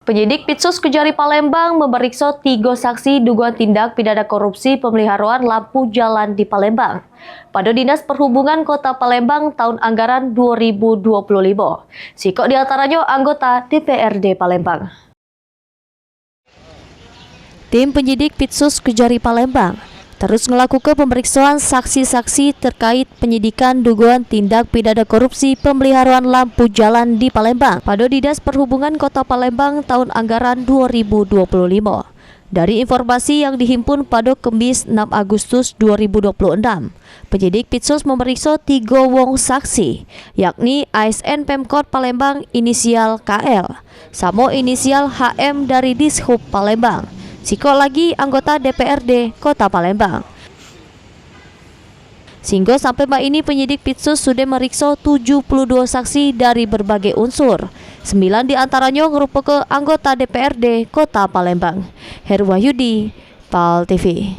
Penyidik Pitsus Kejari Palembang memeriksa 3 saksi dugaan tindak pidana korupsi pemeliharaan lampu jalan di Palembang pada Dinas Perhubungan Kota Palembang tahun anggaran 2025. Sikok diantaranya anggota DPRD Palembang. Tim penyidik Pitsus Kejari Palembang terus melakukan pemeriksaan saksi-saksi terkait penyidikan dugaan tindak pidana korupsi pemeliharaan lampu jalan di Palembang pada Dinas Perhubungan Kota Palembang tahun anggaran 2025. Dari informasi yang dihimpun pada Kamis 6 Agustus 2026, penyidik Pitsus memeriksa 3 wong saksi, yakni ASN Pemkot Palembang inisial KL, sama inisial HM dari Dishub Palembang. Sikok lagi anggota DPRD Kota Palembang. Sehingga sampai Mbak ini penyidik Pitsus sudah meriksa 72 saksi dari berbagai unsur. 9 diantaranya merupakan anggota DPRD Kota Palembang. Herwahyudi, PAL TV.